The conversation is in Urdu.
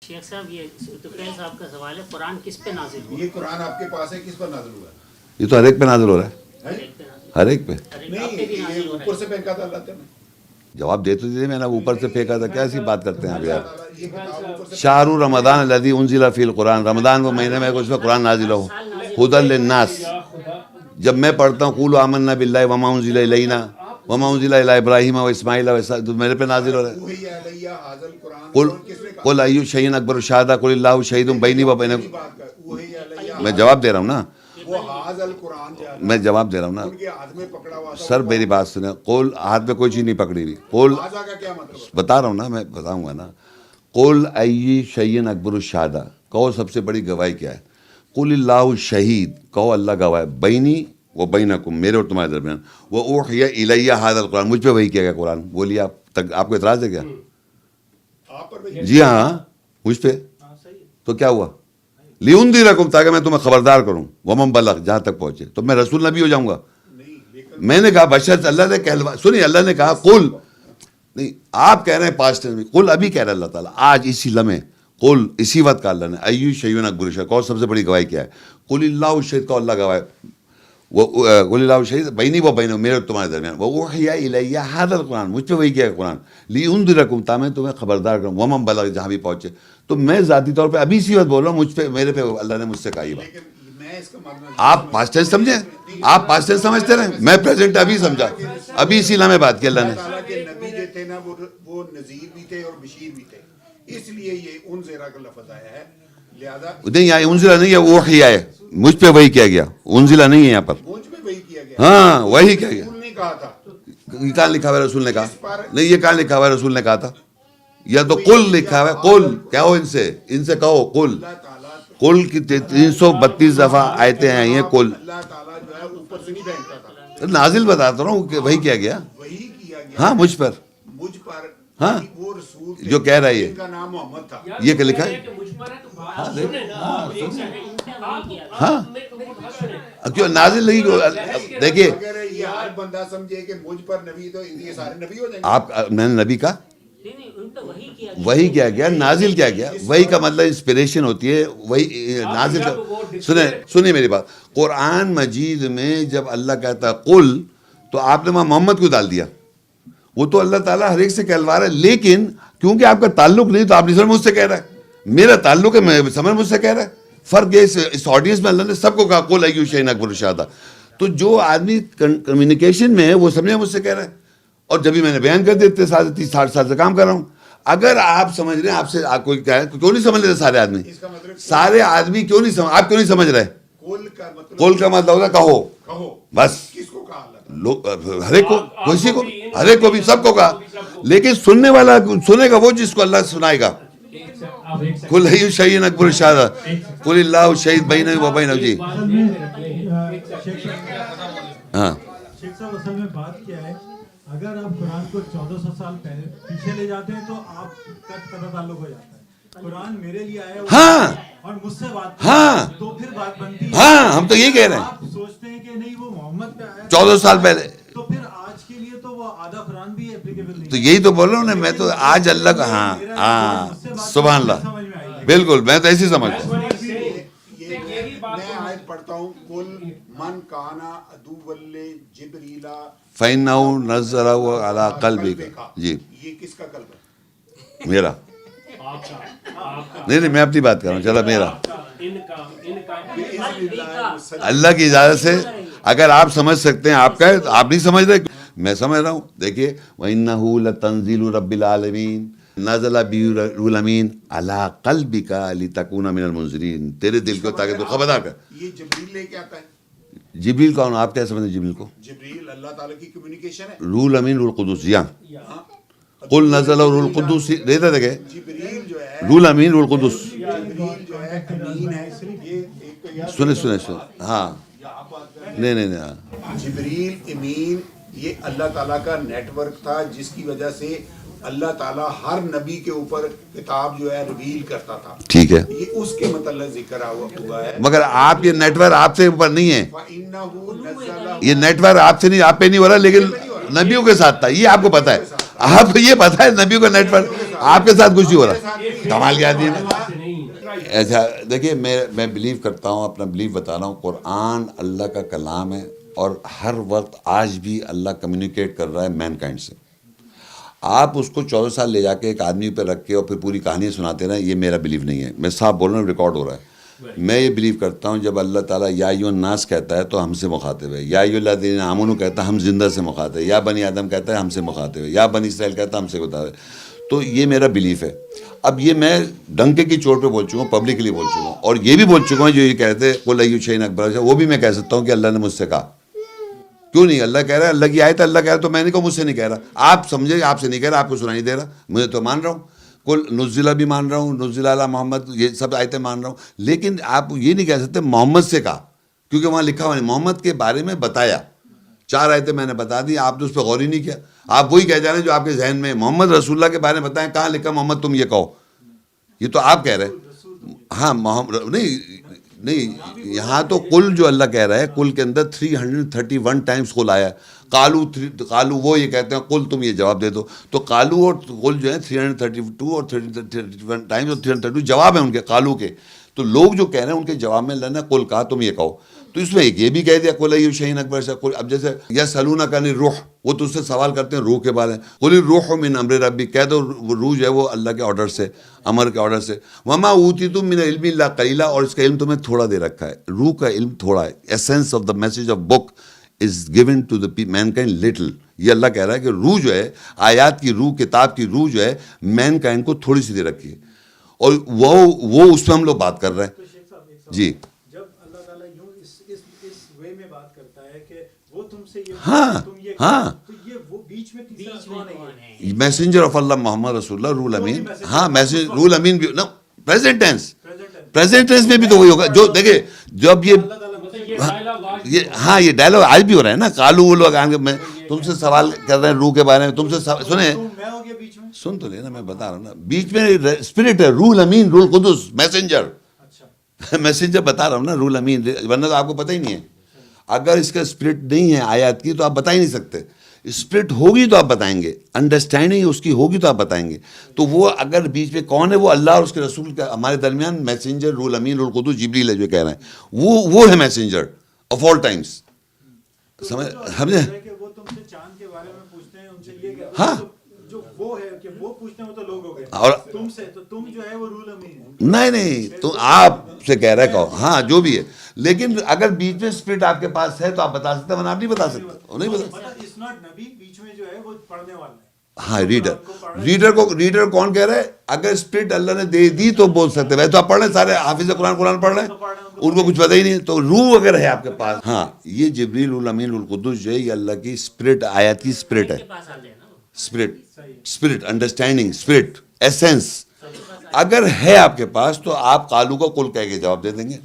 شیخ صاحب یہ طفیل صاحب کا سوال ہے، قرآن کس پہ نازل ہوا؟ یہ قرآن آپ کے پاس ہے، کس پر نازل ہوا ہے؟ یہ تو ہر ایک پہ نازل ہو رہا ہے، ہر ایک پہ۔ نہیں، یہ اوپر سے پھینکا تھا اللہ تعالیٰ نے۔ جواب دے تو دیجیے، میں نے اوپر سے پھینکا تھا، کیا ایسی بات کرتے ہیں آپ یار؟ یہ کتاب اوپر سے شہر رمضان الذی انزل فی القرآن، رمضان وہ مہینے میں اس میں قرآن نازل ہو، ہدی للناس۔ جب میں پڑھتا ہوں قولوا آمنا باللہ وما انزل الینا وما انزل الی ابراہیم و اسماعیل و اسحاق، تو میرے پہ نازل ہو رہا ہے۔ وہی علیہ حاضر قرآن قل اور کس نے کہا؟ قل ای شیء اکبر شہادہ قل اللہ شہید بینی و بینکم۔ بات کر، وہی علیہ میں جواب دے رہا ہوں نا، وہ حاضر قرآن جو ہے نا، میں جواب دے رہا ہوں نا ان کے ہاتھ میں پکڑا ہوا تھا۔ سر، میری بات سنیں، قول ہاتھ میں کوئی چیز نہیں پکڑی ہوئی، قول حاضر کا کیا مطلب ہے؟ بتا رہا ہوں نا، میں بتاؤں گا نا۔ قل ای شیء اکبر الشہادہ، کہو سب سے بڑی گواہی کیا ہے؟ قل اللہ شہید، کہو اللہ گواہ ہے، بینی و بینکم، میرے اور تمہارے درمیان، وہ اوحی الی ھذا القرآن، مجھ پہ وہی کیا گیا قرآن۔ بولیے آپ کو اعتراض ہے کیا؟ آپ پر بھی جی ہاں، مجھ پہ تو کیا ہوا؟ لینذرکم، تاکہ میں تمہیں خبردار کروں، ومن بلغ، جہاں تک پہنچے، تو میں رسول نبی ہو جاؤں گا؟ نہیں، لیکن میں نے کہا بشر، اللہ نے کہلوا، سنیے، اللہ نے کہا قل، نہیں آپ کہہ رہے ہیں پاسٹ ٹینس میں، قل ابھی کہہ رہا ہے اللہ تعالیٰ، آج اسی لمحے، قل اسی وقت کا اللہ نے، ای شیء اکبر الشہادہ، کہو سب سے بڑی گواہی کیا ہے؟ قل اللہ شہید، کہو اللہ گواہ ہے، وہ قل اللہ شہید بینی و بینکم، میرے اور تمہارے درمیان، وہ اوحی الی ھذا القرآن، مجھ پہ وہی کیا ہے قرآن، لینذرکم، تاکہ میں تمہیں خبردار کروں، ومن بلغ، جہاں بھی پہنچے۔ تو میں ذاتی طور پہ ابھی اسی وقت بول رہا ہوں، مجھ پہ، میرے پہ اللہ نے مجھ سے کہا یہ بات۔ لیکن میں اس کا مطلب آپ پاسٹ ٹینس سمجھیں، آپ پاسٹ ٹینس سمجھتے رہے، میں پریزنٹ ابھی سمجھا، ابھی اسی لمحے بات کی اللہ نے۔ اللہ تعالیٰ کے نبی جو تھے نا، وہ نذیر بھی تھے اور بشیر بھی تھے، اس لیے یہ انذرا کا لفظ آیا ہے، لہذا نہیں، یہاں انزلہ نہیں ہے، اوحی ہے، مجھ پہ وہی کیا گیا، انزلہ نہیں ہے یہاں پر۔ مجھ پہ وہی کیا گیا۔ ہاں وہی کیا گیا، رسول نے کہا تھا، یہ کہاں لکھا ہوا ہے رسول نے کہا؟ نہیں، یہ کہاں لکھا ہوا ہے رسول نے کہا تھا؟ یا تو قل لکھا ہوا ہے، قل کہو، ان سے کہو قل، اللہ تعالیٰ قل کی 332 دفعہ آیتیں آئی ہیں، قل اللہ تعالیٰ جو ہے اوپر سے نہیں پھینکتا تھا، نازل بتاتا رہا ہوں کہ وہی کیا گیا، وہی کیا گیا ہاں مجھ پر، مجھ پر۔ ہاں وہ رسول تھے جو کہہ رہا ہے یہ، جن کا نام محمد تھا۔ یہ کیا لکھا ہے؟ ہاں کیوں نازل نہیں؟ دیکھیے اگر یہ ہر بندہ سمجھے کہ مجھ پر نبی، تو یہ سارے نبی ہو جائیں گے۔ آپ، میں نے نبی کہا، ان پہ وہی کیا وہی کیا گیا، نازل کیا گیا، وہی کا مطلب انسپریشن ہوتی ہے، وہی نازل کا۔ سنیں میری بات، قرآن مجید میں جب اللہ کہتا ہے قل، تو آپ نے وہاں محمد کو ڈال دیا، وہ تو اللہ تعالیٰ ہر ایک سے کہلوا رہا ہے، لیکن کیونکہ آپ کا تعلق نہیں تو آپ نہیں سمجھ، مجھ سے کہہ رہا ہے، میرا تعلق ہے، میں سمجھ، مجھ سے کہہ رہا ہے۔ فرق ہے اس آڈینس میں اللہ نے سب کو کہا قل ای شیء اکبر الشہادہ، تو جو آدمی کمیونیکیشن میں ہے وہ سمجھے مجھ سے کہہ رہا ہے، اور جب بھی میں نے بیان کر دیتے 30-60 سال سے کام کر رہا ہوں۔ اگر آپ سمجھ رہے ہیں، آپ سے کوئی کیا ہے، کیوں نہیں سمجھ رہے سارے آدمی؟ اس کا مطلب سارے آدمی کیوں نہیں سمجھ، آپ کیوں نہیں سمجھ رہے؟ قل کا مطلب قل کا مطلب ہوتا ہے کہو، کہو، بس۔ کس کو کہا اللہ تعالیٰ؟ لوگ ہر ایک کو، کسی کو، ہر ایک کو بھی، سب کو کہا، لیکن سننے والا سنے گا وہ جس کو اللہ سنائے گا۔ قل ای شیء اکبر الشہادہ قل اللہ شہید بینی و بینکم۔ جی ہاں، شیخ صاحب اصل میں بات کیا ہے، اگر آپ قرآن کو 1400 سال پہلے پیچھے لے جاتے ہیں تو آپ کا قطع تعلق ہو جاتا ہے۔ قرآن میرے لیے آیا ہاں اور مجھ سے بات ہاں تو پھر بات بنتی ہے۔ ہاں، ہم تو یہی کہہ رہے ہیں، آپ سوچتے ہیں کہ نہیں وہ محمد پہ آیا 14 سال پہلے، تو پھر آج کے لیے تو وہ آدھا قرآن بھی اپلیکیبل نہیں۔ تو یہی تو بول رہا ہوں نا میں، تو آج اللہ کا، ہاں ہاں سبحان اللہ، بالکل، میں تو ایسے سمجھتا ہوں۔ میں آیت پڑھتا ہوں، قل من کان عدوا لجبریل فَإِنَّهُ نَزَّلَهُ عَلَىٰ قَلْبِكَ۔ جی یہ کس کا قلب ہے؟ میرا، نہیں میں اپنی بات کر رہا ہوں، چلا میرا، اللہ کی اجازت سے اگر آپ سمجھ سکتے ہیں، آپ کا ہے، آپ نہیں سمجھ رہے، میں سمجھ رہا ہوں۔ دیکھیے وَإِنَّهُ لَتَنزِيلُ رَبِّ الْعَالَمِينَ نزل بِهِ الرُّوحُ الْأَمِينُ عَلَىٰ قَلْبِكَ لِتَكُونَ مِنَ الْمُنذِرِينَ، تیرے دل کو تاکہ تو خبردار کر۔ یہ جبریل لے کے آتا ہے۔ جبریل کون؟ آپ کیا سمجھتے ہیں جبریل کو؟ جبریل اللہ تعالیٰ کی کمیونیکیشن ہے۔ روح الامین، روح القدس، یہاں قل نزل روح القدس، دیتا تھا کہ جبریل جو ہے، روح الامین، روح القدس، جبریل جو ہے امین ہے، یہ ایک تو یاد سنے، ہاں، نہیں، ہاں، جبریل امین، یہ اللہ تعالیٰ کا نیٹ ورک تھا، جس کی وجہ سے اللہ تعالیٰ ہر نبی کے اوپر کتاب جو ہے ریویل کرتا تھا۔ ٹھیک ہے، یہ اس کے متعلق ذکر ہوا ہے۔ مگر آپ یہ نیٹ ورک آپ سے اوپر نہیں ہے، فَإِنَّهُ نَزَّلَ، یہ نیٹ ورک آپ سے نہیں، آپ پہ نہیں ہو رہا، لیکن نبیوں کے ساتھ تھا، یہ آپ کو پتا ہے۔ آپ کو یہ پتا ہے نبی کو نیٹ پر آپ کے ساتھ کچھ نہیں ہو رہا. کمال کیا دین ہے. ایسا دیکھیے میں بلیو کرتا ہوں, اپنا بلیو بتا رہا ہوں, قرآن اللہ کا کلام ہے اور ہر وقت آج بھی اللہ کمیونیکیٹ کر رہا ہے مین کائنڈ سے. آپ اس کو 14 سال لے جا کے ایک آدمی پہ رکھ کے اور پھر پوری کہانی سناتے رہے, یہ میرا بلیو نہیں ہے. میں صاحب بول رہا ہوں, ریکارڈ ہو رہا ہے. میں یہ بلیو کرتا ہوں جب اللہ تعالیٰ یا ایھا الناس کہتا ہے تو ہم سے مخاطب ہے, یا ایھا الذین آمنوا کہتا ہے ہم زندہ سے مخاطب ہے, یا بنی آدم کہتا ہے ہم سے مخاطب ہے, یا بنی اسرائیل کہتا ہے ہم سے مخاطب ہے. تو یہ میرا بلیف ہے. اب یہ میں ڈنکے کی چوٹ پہ بول چکا ہوں, پبلکلی بول چکا ہوں, اور یہ بھی بول چکا ہوں جو یہ کہتے ہیں قل ای شیء اکبر, وہ بھی میں کہہ سکتا ہوں کہ اللہ نے مجھ سے کہا. کیوں نہیں؟ اللہ کہہ رہا ہے, اللہ کی آیت اللہ کہہ رہا ہے, تو میں نہیں کہا مجھ سے نہیں کہہ رہا. آپ سمجھے آپ سے نہیں کہہ رہا, آپ کو سنائی دے رہا, مجھے تو مان رہا ہوں. کل نزلہ بھی مان رہا ہوں, نزلہ علی محمد, یہ سب آیتیں مان رہا ہوں. لیکن آپ یہ نہیں کہہ سکتے محمد سے کہا, کیونکہ وہاں لکھا ہوا ہے محمد کے بارے میں بتایا. 4 آیتیں میں نے بتا دی, آپ نے اس پہ غور ہی نہیں کیا. آپ وہی کہہ جا رہے ہیں جو آپ کے ذہن میں. محمد رسول اللہ کے بارے میں بتائیں, کہاں لکھا محمد تم یہ کہو, یہ تو آپ کہہ رہے ہیں. ہاں محمد نہیں, یہاں تو کل جو اللہ کہہ رہا ہے, کل کے اندر 331 ٹائمز کل آیا ہے. قالو وہ یہ کہتے ہیں قل تم یہ جواب دے دو, تو قالو اور قل جو ہے 332 اور 331 ٹائمز, اور 332 جواب ہیں ان کے قالو کے. تو لوگ جو کہہ رہے ہیں ان کے جواب میں اللہ نے قل کہا تم یہ کہو. تو اس میں ایک یہ بھی کہہ دیا قل ای شیء اکبر سے. اب جیسے یسألونک عن الروح, وہ تو اس سے سوال کرتے ہیں روح کے بارے میں. قل الروح من امر ربی, کہہ دو روح جو ہے وہ اللہ کے آرڈر سے, امر کے آرڈر سے. وما اوتیتم من العلم الا قلیلا, اور اس کا علم تمہیں تھوڑا دے رکھا ہے. روح کا علم تھوڑا ہے. Essence of the message of book is given to the mankind little. یہ اللہ کہہ رہا ہے کہ روح جو ہے, آیات کی روح, کتاب کی روح جو ہے, مین کائنڈ کو تھوڑی سی دے رکھی ہے, اور وہ اس پہ ہم لوگ بات کر رہے ہیں. جی جب اللہ تعالیٰ یوں اس وے میں بات کرتا ہے کہ وہ تم سے یہ ہاں تم یہ ہاں, تو یہ وہ بیچ میں تیسرا کون ہے؟ میسنجر آف اللہ محمد رسول اللہ, رول امین. ہاں میسنجر, رول امین بھی نا, پریزنٹ ٹینس. پریزنٹ ٹینس میں بھی تو وہی ہوگا. جو دیکھیں جب یہ ہاں یہ ڈائلاگ آج بھی ہو رہا ہے نا, کالو وہ لوگ آئیں گے, میں تم سے سوال کر رہے ہیں روح کے بارے میں, تم سے سنیں, میں ہو گیا بیچ میں. سن تو لینا, میں بتا رہا ہوں نا, بیچ میں اسپرٹ ہے, رول امین, رول قدس, میسنجر. میسنجر بتا رہا ہوں نا, رول امین, ورنہ تو آپ کو پتہ ہی نہیں ہے. اگر اس کا اسپرٹ نہیں ہے آیات کی تو آپ بتا ہی نہیں سکتے. اسپرٹ ہوگی تو آپ بتائیں گے, انڈرسٹینڈنگ اس کی ہوگی تو آپ بتائیں گے. تو وہ اگر بیچ میں کون ہے, وہ اللہ اور اس کے رسول کا ہمارے درمیان میسنجر, رول امین, رول قدس, جبریل ہے جو کہہ رہے ہیں, وہ ہے میسنجر آف آل ٹائمس. سمجھ وہ تم سے چاند کے بارے میں پوچھتے ہیں, ان سے یہ کہتے ہیں جو وہ ہے کہ وہ پوچھتے ہیں, وہ تو لوگ ہو گئے. اور تم سے تو تم جو ہے وہ رول امین ہے. نہیں تو آپ سے کہہ رہے کہو, ہاں جو بھی ہے. لیکن اگر بیچ میں اسپرٹ آپ کے پاس ہے تو آپ بتا سکتے ہیں, ورنہ آپ نہیں بتا سکتے. نہیں بتا. اٹس ناٹ نبی, بیچ میں جو ہے وہ پڑھنے والا ہے. ہاں ریڈر کون کہہ رہے ہیں؟ اگر اسپرٹ اللہ نے دے دی تو بول سکتے. ویسے تو آپ پڑھ رہے ہیں, سارے حافظ قرآن پڑھ رہے ہیں, ان کو کچھ پتہ ہی نہیں. تو روح اگر ہے آپ کے پاس, ہاں یہ جبریل, الامین, القدس جو ہے یہ اللہ کی اسپرٹ, آیات کی اسپرٹ ہے. اسپرٹ, انڈرسٹینڈنگ, اسپرٹ, ایسنس اگر ہے آپ کے پاس تو آپ قالو کو کل کہہ کے جواب دے دیں گے.